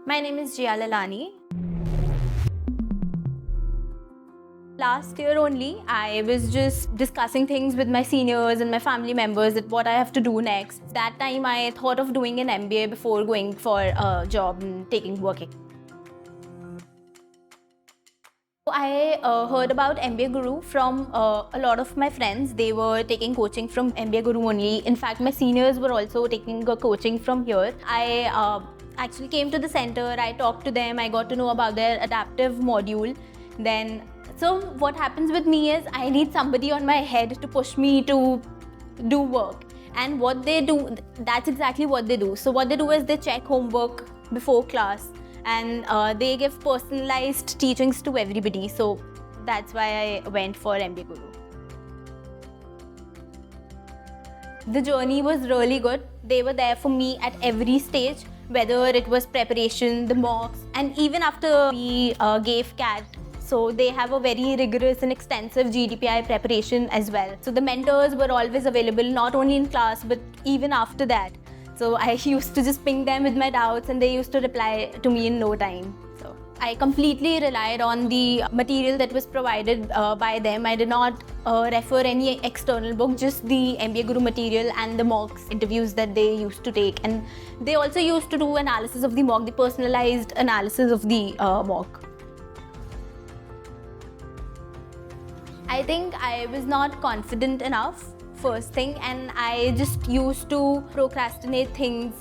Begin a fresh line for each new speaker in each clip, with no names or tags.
My name is Jia Lalani. Last year only, I was just discussing things with my seniors and my family members that what I have to do next. That time I thought of doing an MBA before going for a job and working. I heard about MBA Guru from a lot of my friends. They were taking coaching from MBA Guru only. In fact, my seniors were also taking coaching from here. I actually came to the center, I talked to them, I got to know about their adaptive module. So what happens with me is I need somebody on my head to push me to do work. And what they do, that's exactly what they do. So what they do is they check homework before class, and they give personalized teachings to everybody. So that's why I went for MBA Guru. The journey was really good. They were there for me at every stage, whether it was preparation, the mocks, and even after we gave CAT. So they have a very rigorous and extensive GDPI preparation as well. So the mentors were always available, not only in class, but even after that. So I used to just ping them with my doubts and they used to reply to me in no time. So I completely relied on the material that was provided by them. I did not refer any external book, just the MBA Guru material and the mocks interviews that they used to take. And they also used to do analysis of the mock, the personalized analysis of the mock. I think I was not confident enough, first thing, and I just used to procrastinate things.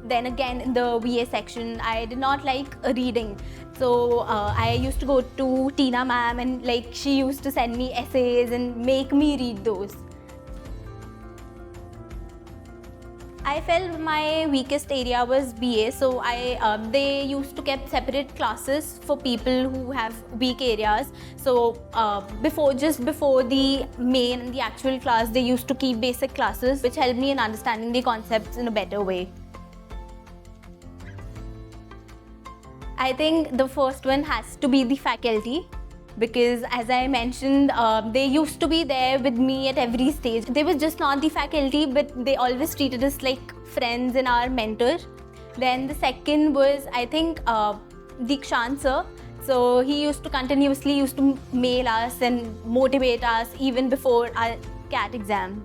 Then again, in the VA section, I did not like reading. So I used to go to Tina ma'am, and she used to send me essays and make me read those. I felt my weakest area was BA, so they used to keep separate classes for people who have weak areas. So before the main and the actual class, they used to keep basic classes, which helped me in understanding the concepts in a better way. I think the first one has to be the faculty. Because as I mentioned, they used to be there with me at every stage. They were just not the faculty, but they always treated us like friends and our mentor. Then the second was, I think, Dikshant sir. So he used to continuously mail us and motivate us even before our CAT exam.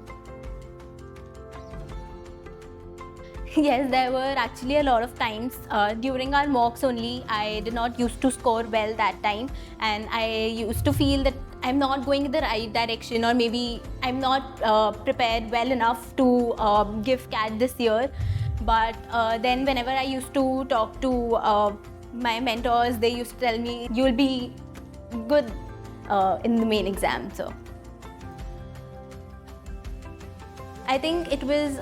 Yes, there were actually a lot of times during our mocks only. I did not used to score well that time, and I used to feel that I'm not going in the right direction, or maybe I'm not prepared well enough to give CAT this year. But then whenever I used to talk to my mentors, they used to tell me, you'll be good in the main exam. So I think it was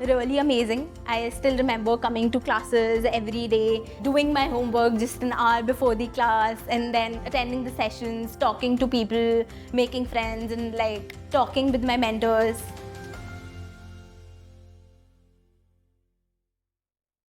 really amazing. I still remember coming to classes every day, doing my homework just an hour before the class, and then attending the sessions, talking to people, making friends, and talking with my mentors.